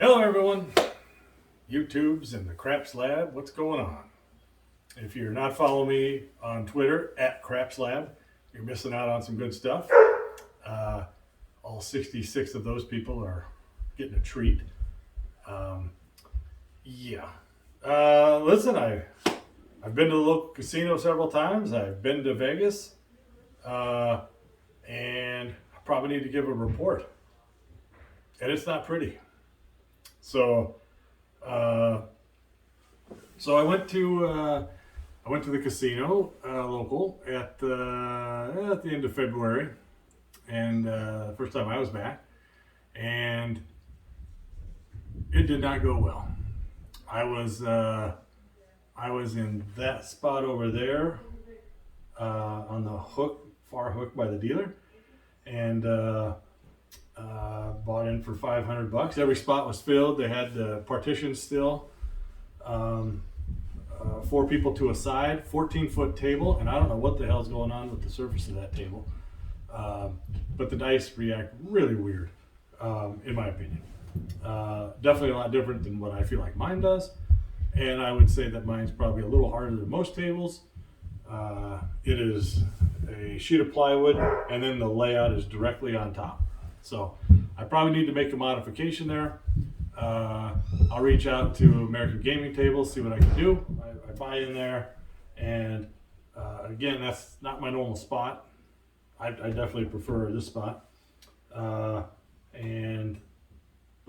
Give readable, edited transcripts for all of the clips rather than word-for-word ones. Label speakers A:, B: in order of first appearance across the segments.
A: Hello everyone, YouTubes and the Craps Lab, what's going on? If you're not following me on Twitter at Craps Lab, you're missing out on some good stuff. All 66 of those people are getting a treat. Um, yeah. Listen, I've been to the local casino several times. I've been to Vegas, and I probably need to give a report. And it's not pretty. So, uh, so I went to the casino local at the end of February, and first time I was back, and it did not go well. I was in that spot over there on the hook, far hook by the dealer, and bought in for $500. Every spot was filled. They had the partitions still. 4 people to a side, 14-foot table, and I don't know what the hell's going on with the surface of that table. But the dice react really weird, in my opinion. Definitely a lot different than what I feel like mine does, and I would say that mine's probably a little harder than most tables. It is a sheet of plywood, and then the layout is directly on top. So I probably need to make a modification there. I'll reach out to American Gaming Tables, see what I can do. I buy in there, and again, that's not my normal spot. I definitely prefer this spot. But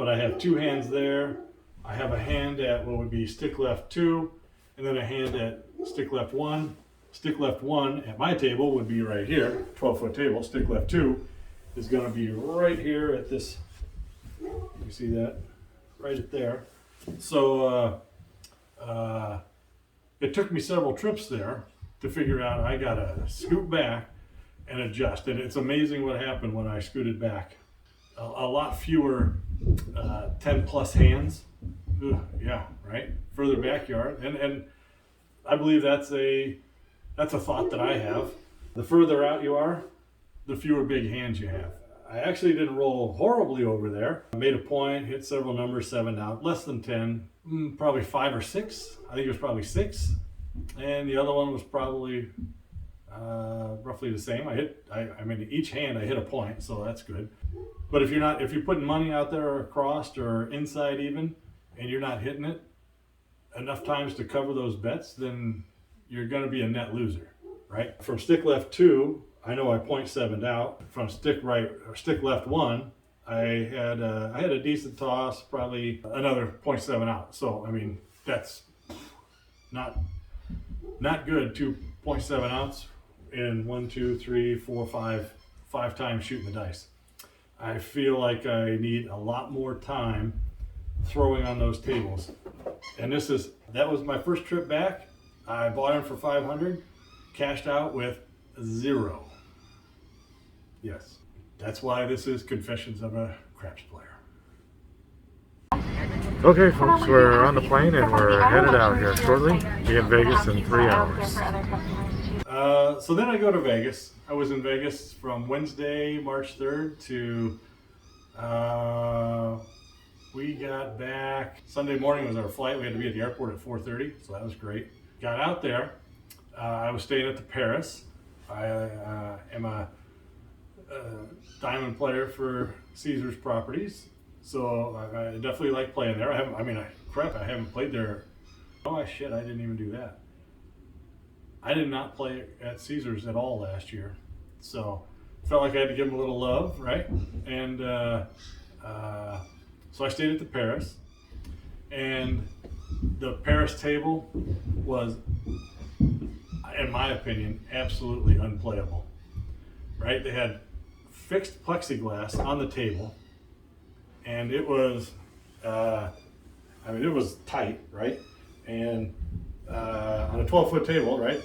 A: I have 2 hands there. I have a hand at what would be stick left 2, and then a hand at stick left 1. Stick left 1 at my table would be right here, 12-foot table. Stick left 2 is going to be right here at this. You see that? Right at there. So it took me several trips there to figure out I gotta scoot back and adjust. And it's amazing what happened when I scooted back. A lot fewer 10 plus hands. Ugh, yeah, right. Further backyard. And I believe that's a thought that I have. The further out you are, the fewer big hands you have. I actually didn't roll horribly over there. I made a point, hit several numbers, 7 out, less than 10, probably 5 or 6. I think it was probably 6. And the other one was probably roughly the same. I mean, each hand I hit a point, so that's good. But if you're putting money out there or across or inside even, and you're not hitting it enough times to cover those bets, then you're going to be a net loser, right? From stick left 2, I know I 0.7'd out. From stick right or stick left 1, I had a decent toss, probably another 0.7 out. So I mean, that's not good. 2.7 outs in 1, 2, 3, 4, 5 times shooting the dice. I feel like I need a lot more time throwing on those tables. And that was my first trip back. I bought in for 500, cashed out with 0. Yes, that's why this is Confessions of a Craps Player.
B: Okay folks, we're on the plane and we're headed out here shortly. Be in Vegas in 3 hours.
A: So then I go to Vegas. I was in Vegas from Wednesday, March 3rd to, we got back, Sunday morning was our flight. We had to be at the airport at 4:30, so that was great. Got out there. I was staying at the Paris. I am a diamond player for Caesars Properties, so I definitely like playing there. I haven't played there. Oh shit, I didn't even do that. I did not play at Caesars at all last year, so felt like I had to give them a little love, right? And so I stayed at the Paris, and the Paris table was, in my opinion, absolutely unplayable, right? They had fixed plexiglass on the table, and it was, it was tight, right? And on a 12-foot table, right?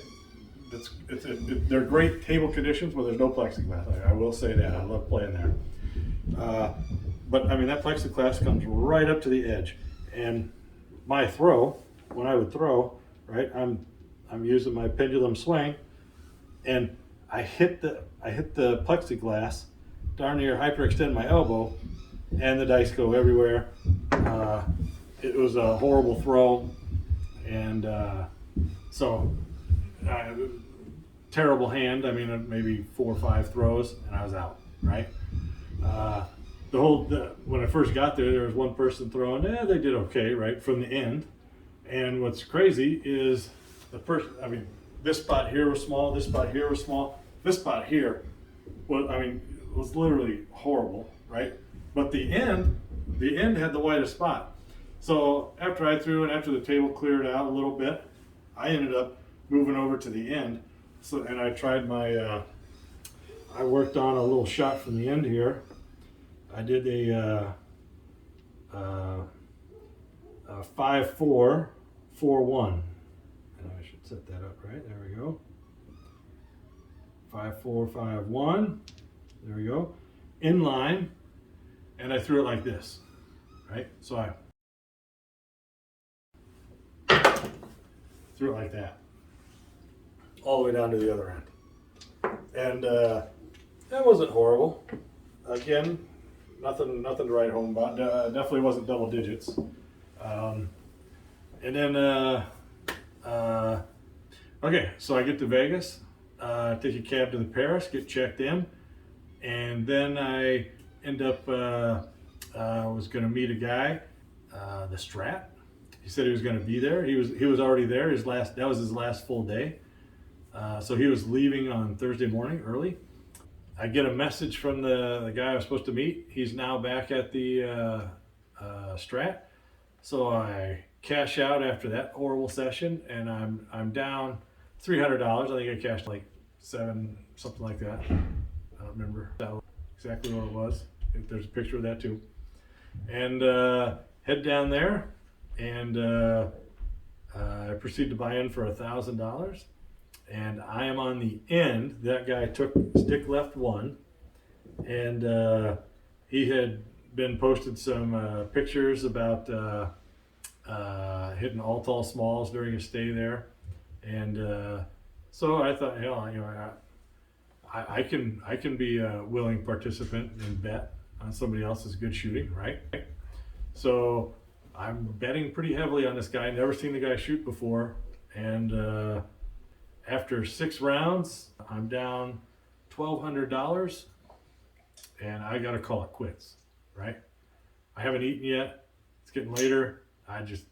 A: They're great table conditions where there's no plexiglass. I will say that. I love playing there. But I mean, that plexiglass comes right up to the edge, and my throw, when I would throw, right, I'm using my pendulum swing, and I hit the plexiglass, darn near hyperextend my elbow, and the dice go everywhere. It was a horrible throw, and so terrible hand. I mean, maybe 4 or 5 throws, and I was out. Right. When I first got there was one person throwing. They did okay, right, from the end. And what's crazy is the person. I mean, this spot here was small. This spot here was small. This spot here was literally horrible, right? But the end had the widest spot. So after I threw and after the table cleared out a little bit, I ended up moving over to the end. And I tried I worked on a little shot from the end here. I did a 5-4, 4-1. And I should set that up right. There we go. 5-4, 5-1. There we go. In line, and I threw it like this, right? So I threw it like that, all the way down to the other end. And that wasn't horrible. Again, nothing to write home about. Definitely wasn't double digits. And then, okay, so I get to Vegas, take a cab to the Paris, get checked in, and then I end up, was going to meet a guy, the Strat. He said he was going to be there. He was already there. That was his last full day. So he was leaving on Thursday morning early. I get a message from the guy I was supposed to meet. He's now back at the Strat. So I cash out after that horrible session, and I'm down $300. I think I cashed like $7, something like that. I don't remember exactly what it was. There's a picture of that too. And head down there, and I proceed to buy in for $1,000. And I am on the end. That guy took stick left 1, and he had been posted some pictures about hitting all tall smalls during his stay there, and so I thought, hell, I can be a willing participant and bet on somebody else's good shooting, right? So I'm betting pretty heavily on this guy. Never seen the guy shoot before, and after 6 rounds, I'm down $1,200, and I gotta call it quits, right? I haven't eaten yet. It's getting later. I just,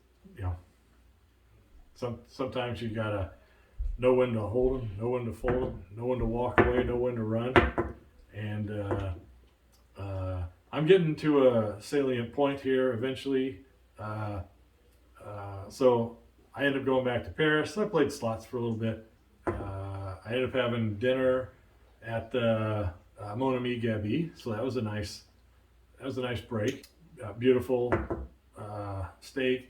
A: sometimes you gotta know when to hold them, know when to fold them, know when to walk away, know when to run. And I'm getting to a salient point here eventually. So I ended up going back to Paris. I played slots for a little bit. I ended up having dinner at the Mon Ami Gabi, so that was a nice break. Beautiful steak.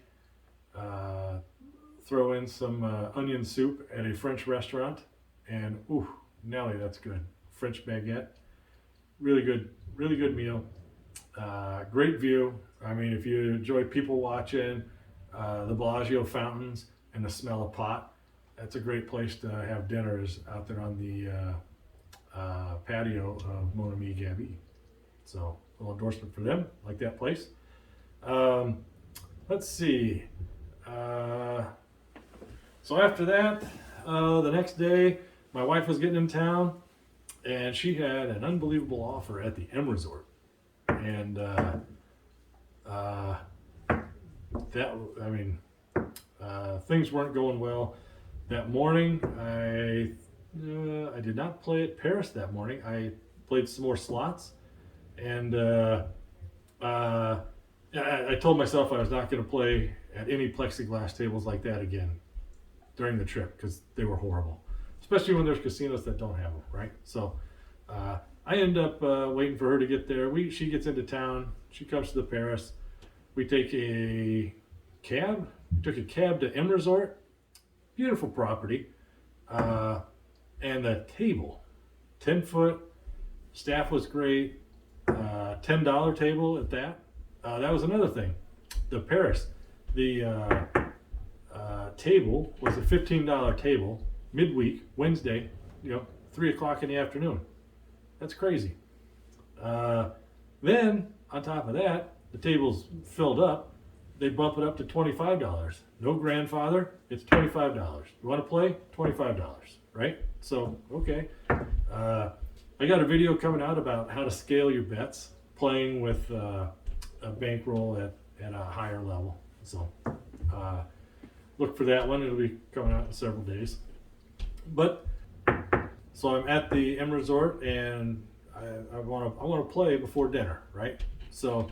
A: Throw in some onion soup at a French restaurant, and ooh, Nelly, that's good. French baguette, really good meal. Great view. I mean, if you enjoy people watching, the Bellagio fountains and the smell of pot, that's a great place to have dinners out there on the patio of Mon Ami Gabi. So a little endorsement for them, like that place. Let's see. So after that, the next day, my wife was getting in town, and she had an unbelievable offer at the M Resort, and things weren't going well. That morning, I did not play at Paris that morning. I played some more slots, and I told myself I was not going to play at any plexiglass tables like that again during the trip, because they were horrible, especially when there's casinos that don't have them, right? So I end up waiting for her to get there. She gets into town. She comes to the Paris. We take a cab. Took a cab to M Resort. Beautiful property. And the table, 10-foot, staff was great. $10 table at that. That was another thing. The Paris, the table was a $15 table, midweek, Wednesday, 3 o'clock in the afternoon. That's crazy. Then, on top of that, the table's filled up, they bump it up to $25. No grandfather, it's $25. You want to play? $25, right? So, okay. I got a video coming out about how to scale your bets, playing with a bankroll at a higher level. So, look for that one. It'll be coming out in several days. But so I'm at the M Resort, and I want to play before dinner, right? So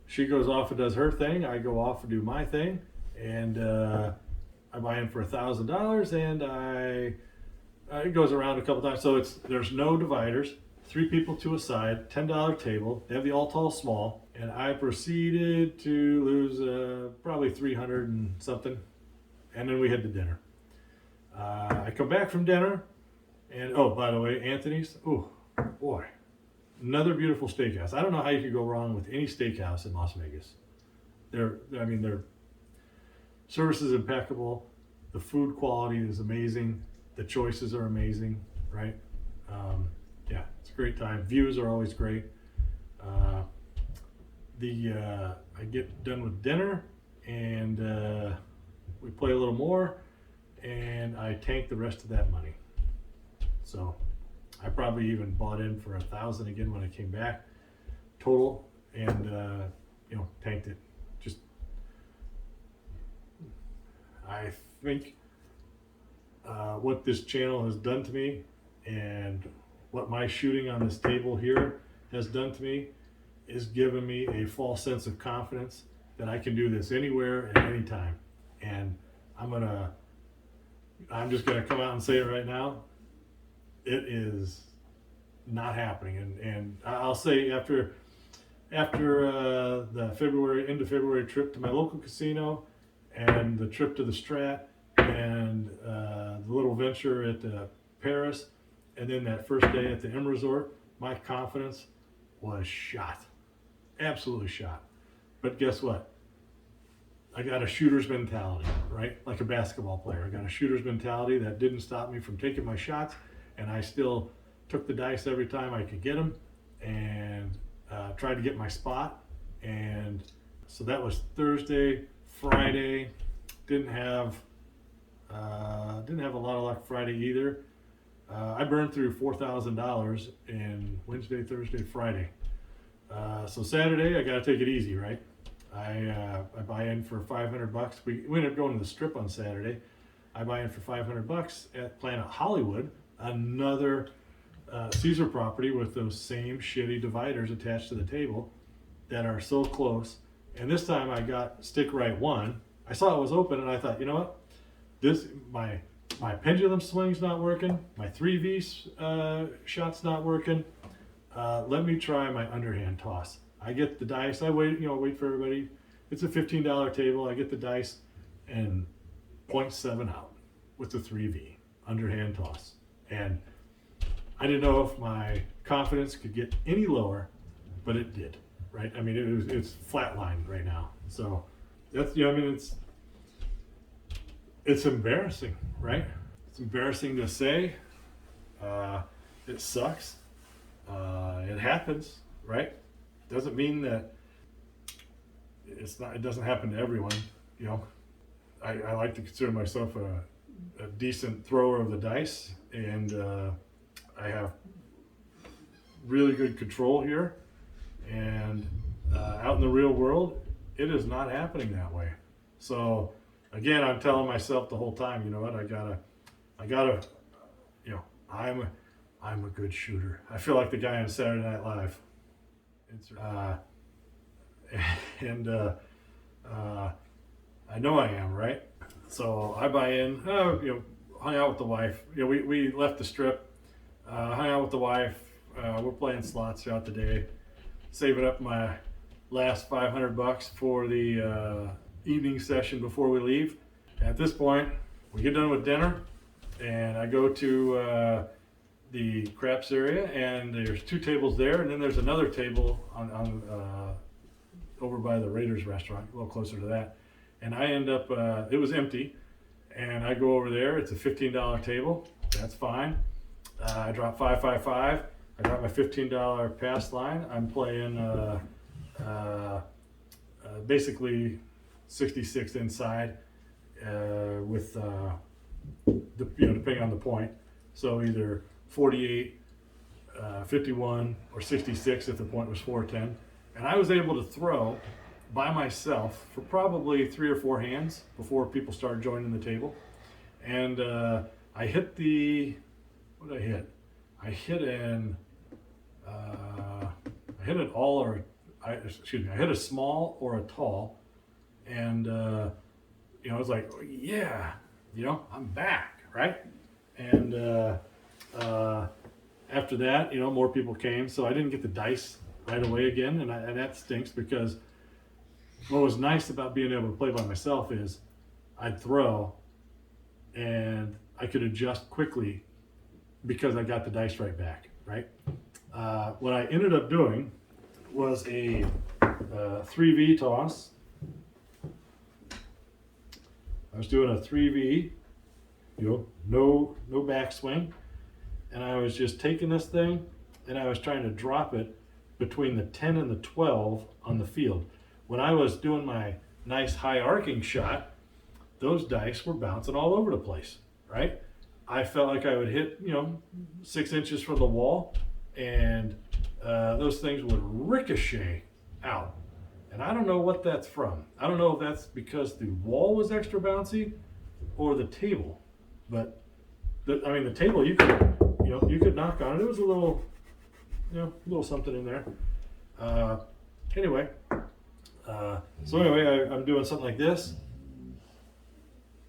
A: she goes off and does her thing. I go off and do my thing, and I buy in for $1,000, and it goes around a couple times. So there's no dividers. 3 people to a side, $10 table. They have the all tall small, and I proceeded to lose probably 300 and something, and then we head to dinner. I come back from dinner, and oh, by the way, Anthony's. Oh boy, another beautiful steakhouse. I don't know how you could go wrong with any steakhouse in Las Vegas. Their service is impeccable. The food quality is amazing. The choices are amazing, right? Yeah, it's a great time. Views are always great. I get done with dinner, and we play a little more, and I tank the rest of that money. So I probably even bought in for $1,000 again when I came back total, and tanked it. Just, I think what this channel has done to me, and what my shooting on this table here has done to me, is given me a false sense of confidence that I can do this anywhere at any time. And I'm just gonna come out and say it right now. It is not happening. And I'll say after the end of February trip to my local casino, and the trip to the Strat, and the little venture at Paris, and then that first day at the M Resort, my confidence was shot. Absolutely shot. But guess what? I got a shooter's mentality, right? Like a basketball player. I got a shooter's mentality that didn't stop me from taking my shots, and I still took the dice every time I could get them, and tried to get my spot. And so that was Thursday. Friday, didn't have a lot of luck Friday either. I burned through $4,000 in Wednesday, Thursday, Friday. So Saturday, I got to take it easy, right? I buy in for $500. We ended up going to the Strip on Saturday. I buy in for $500 at Planet Hollywood, another Caesar property with those same shitty dividers attached to the table that are so close. And this time I got stick right one. I saw it was open, and I thought, you know what? My pendulum swing's not working. My 3V shot's not working. Let me try my underhand toss. I get the dice. I wait for everybody. It's a $15 table. I get the dice and 0.7 out with the 3V underhand toss. And I didn't know if my confidence could get any lower, but it did. Right? I mean, it's flatlined right now. So that's it's embarrassing, right? It's embarrassing to say. It sucks. It happens, right? Doesn't mean that it doesn't happen to everyone. I like to consider myself a decent thrower of the dice, and I have really good control here. And out in the real world, it is not happening that way. So again, I'm telling myself the whole time, you know what? I gotta, I'm a good shooter. I feel like the guy on Saturday Night Live. I know I am, right? So I buy in. Hung out with the wife. We left the Strip. Hung out with the wife. We're playing slots throughout the day. Saving up my last $500 for the evening session before we leave. At this point, we get done with dinner, and I go to the craps area, and there's 2 tables there, and then there's another table on over by the Raiders restaurant, a little closer to that. And I end up, it was empty, and I go over there. It's a $15 table. That's fine. I drop 555. I got my $15 pass line. I'm playing basically 66 inside with depending on the point. So either 48, 51, or 66 if the point was 410. And I was able to throw by myself for probably 3 or 4 hands before people started joining the table. And I hit what did I hit? I hit an all or I hit a small or a tall, and I was like, oh, yeah, I'm back, right? And after that, more people came, so I didn't get the dice right away again, and that stinks, because what was nice about being able to play by myself is I'd throw and I could adjust quickly because I got the dice right back, right? What I ended up doing was a 3V toss. I was doing a 3V, no backswing, and I was just taking this thing and I was trying to drop it between the 10 and the 12 on the field. When I was doing my nice high arcing shot, those dice were bouncing all over the place, right? I felt like I would hit, 6 inches from the wall, and those things would ricochet out. And I don't know what that's from. I don't know if that's because the wall was extra bouncy or the table. But the table, you could knock on it. It was a little, little something in there. Anyway, I'm doing something like this,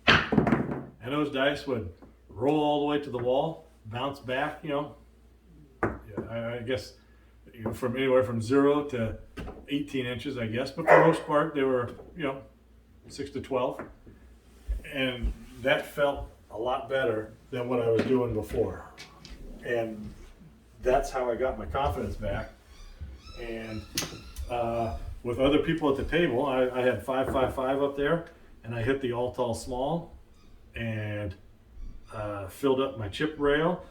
A: and those dice would roll all the way to the wall, bounce back. I guess from anywhere from 0 to 18 inches, I guess. But for the most part, they were 6 to 12, and that felt a lot better than what I was doing before. And that's how I got my confidence back. And with other people at the table, I had 5-5-5 up there, and I hit the all tall small and filled up my chip rail.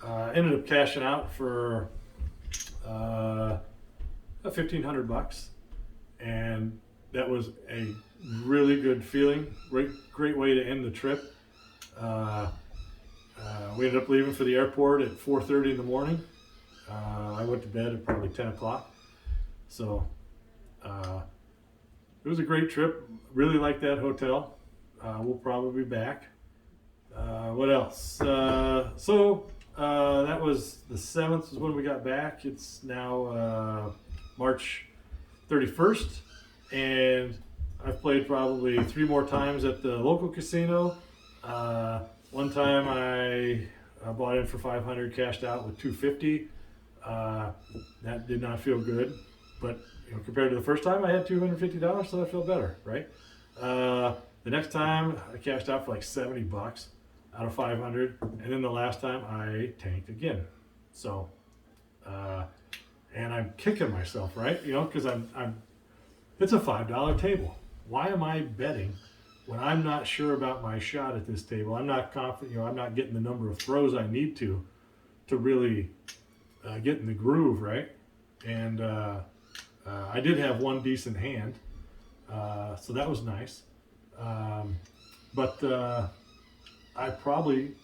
A: Ended up cashing out for $1,500, and that was a really good feeling. Great way to end the trip. We ended up leaving for the airport at 4:30 in the morning. I went to bed at probably 10 o'clock. So it was a great trip. Really liked that hotel. We'll probably be back. What else? That was the 7th is when we got back. It's now March 31st, and I've played probably 3 more times at the local casino. One time I bought in for $500, cashed out with $250. That did not feel good, but compared to the first time, I had $250, so that felt better, right? The next time I cashed out for like $70 out of 500, and then the last time I tanked again. So, and I'm kicking myself, right? Because it's a $5 table. Why am I betting when I'm not sure about my shot at this table? I'm not confident. I'm not getting the number of throws I need to really get in the groove, right? And I did have one decent hand, so that was nice. But I probably,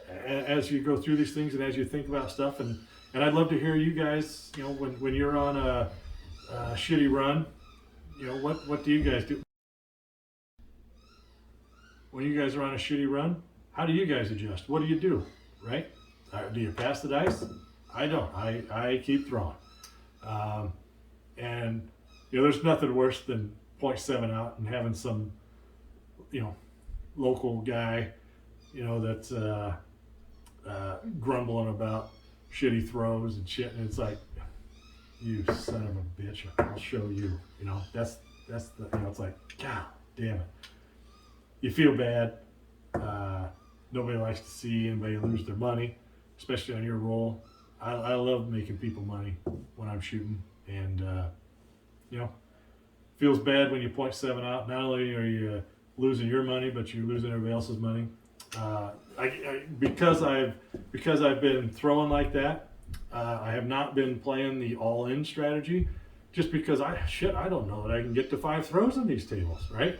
A: as you go through these things and as you think about stuff, and I'd love to hear you guys, when you're on a shitty run, what do you guys do? When you guys are on a shitty run, how do you guys adjust? What do you do, right? Do you pass the dice? I don't. I keep throwing. And there's nothing worse than 0.7 out and having some, local guy, that's grumbling about shitty throws and shit, and it's like, you son of a bitch, I'll show you. That's the, it's like, God damn it. You feel bad. Nobody likes to see anybody lose their money, especially on your roll. I love making people money when I'm shooting, and feels bad when you 0.7 out. Not only are you losing your money, but you're losing everybody else's money. Because I've been throwing like that, I have not been playing the all-in strategy, just because I don't know that I can get to 5 throws on these tables, right?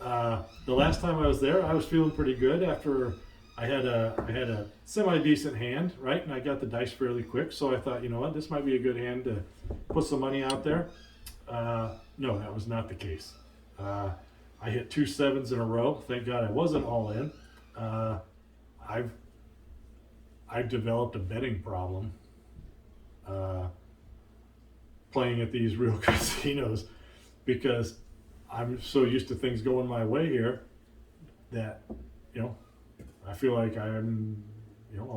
A: The last time I was there, I was feeling pretty good after I had a semi decent hand, right? And I got the dice fairly quick, so I thought, you know what, this might be a good hand to put some money out there. No, that was not the case. I hit 2 7s in a row. Thank God I wasn't all in. I've developed a betting problem playing at these real casinos, because I'm so used to things going my way here that, you know, I feel like I'll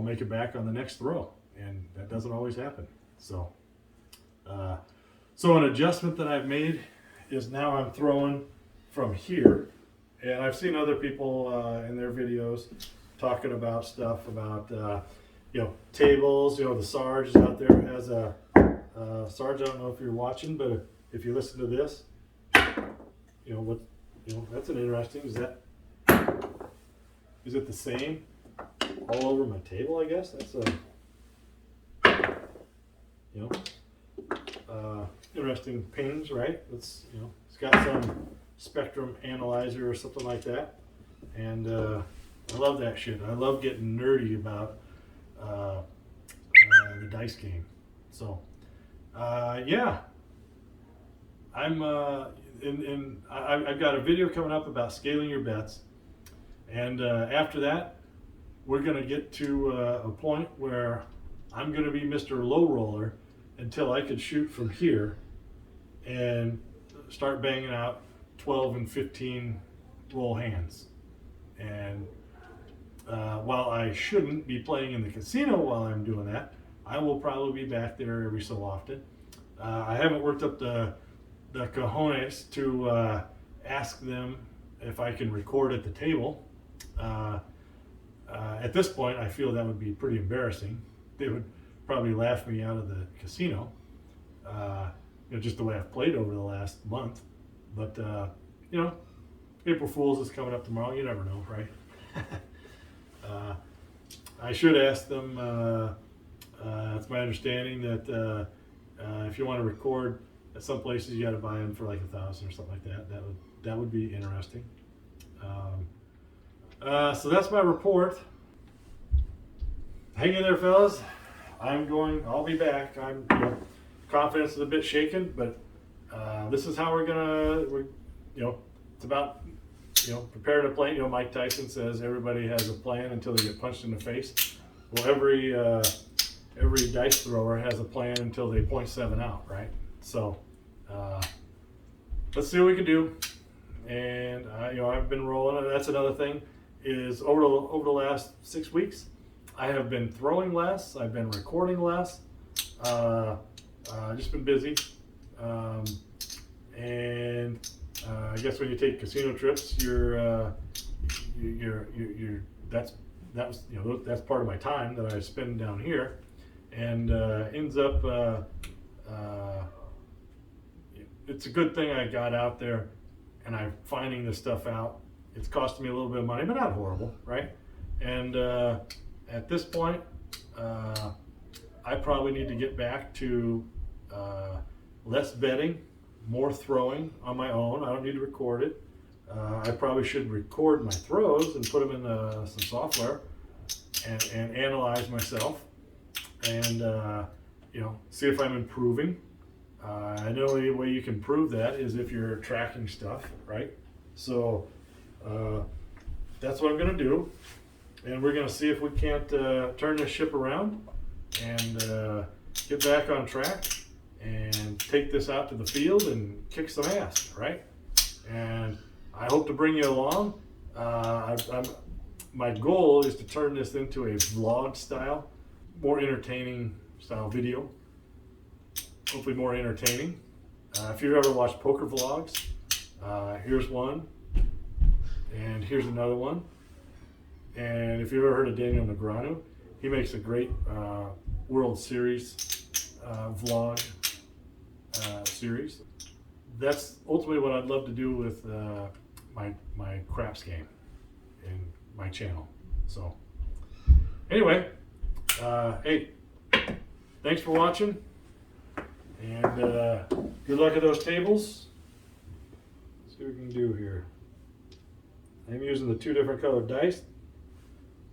A: make it back on the next throw, and that doesn't always happen. So, so an adjustment that I've made is now I'm throwing from here, and I've seen other people in their videos talking about stuff about tables. The Sarge is out there, has a Sarge. I don't know if you're watching, but if you listen to this, that's an interesting. Is it the same all over my table? I guess that's interesting pings, right? It's got some spectrum analyzer or something like that, and I love that shit. I love getting nerdy about the dice game. So yeah, I'm I've got a video coming up about scaling your bets, and after that we're gonna get to a point where I'm gonna be Mr. Low Roller until I could shoot from here and start banging out 12 and 15 roll hands. And while I shouldn't be playing in the casino while I'm doing that, I will probably be back there every so often. I haven't worked up the cojones to ask them if I can record at the table. At this point, I feel that would be pretty embarrassing. They would probably laugh me out of the casino, just the way I've played over the last month. But, April Fool's is coming up tomorrow. You never know, right? I should ask them. It's my understanding that if you want to record at some places, you got to buy them for like $1,000 or something like that. That would be interesting. So that's my report. Hang in there, fellas. I'll be back. Confidence is a bit shaken, but this is how we're it's about, prepare to play. Mike Tyson says everybody has a plan until they get punched in the face. Well, every dice thrower has a plan until they point 7 out, right? So let's see what we can do. And I've been rolling. That's another thing, is over the last 6 weeks, I have been throwing less. I've been recording less. Just been busy. And I guess when you take casino trips, that's part of my time that I spend down here, and ends up it's a good thing I got out there and I'm finding this stuff out. It's costing me a little bit of money, but not horrible, right? And at this point, I probably need to get back to less betting, more throwing on my own. I don't need to record it. I probably should record my throws and put them in some software and analyze myself and see if I'm improving. I know the way you can prove that is if you're tracking stuff, right? So that's what I'm going to do, and we're going to see if we can't turn this ship around and get back on track and take this out to the field and kick some ass, right? And I hope to bring you along. My goal is to turn this into a vlog style, more entertaining style video. Hopefully more entertaining. If you've ever watched poker vlogs, here's one, and here's another one. And if you've ever heard of Daniel Negreanu, he makes a great World Series vlog series. That's ultimately what I'd love to do with my craps game and my channel. So anyway, hey, thanks for watching, And good luck at those tables. Let's see what we can do here. I'm using the 2 different colored dice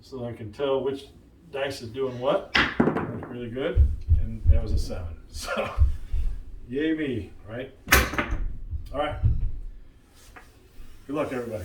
A: so I can tell which dice is doing what. That's really good. And that was a 7. So, yay me, right? All right. Good luck, everybody.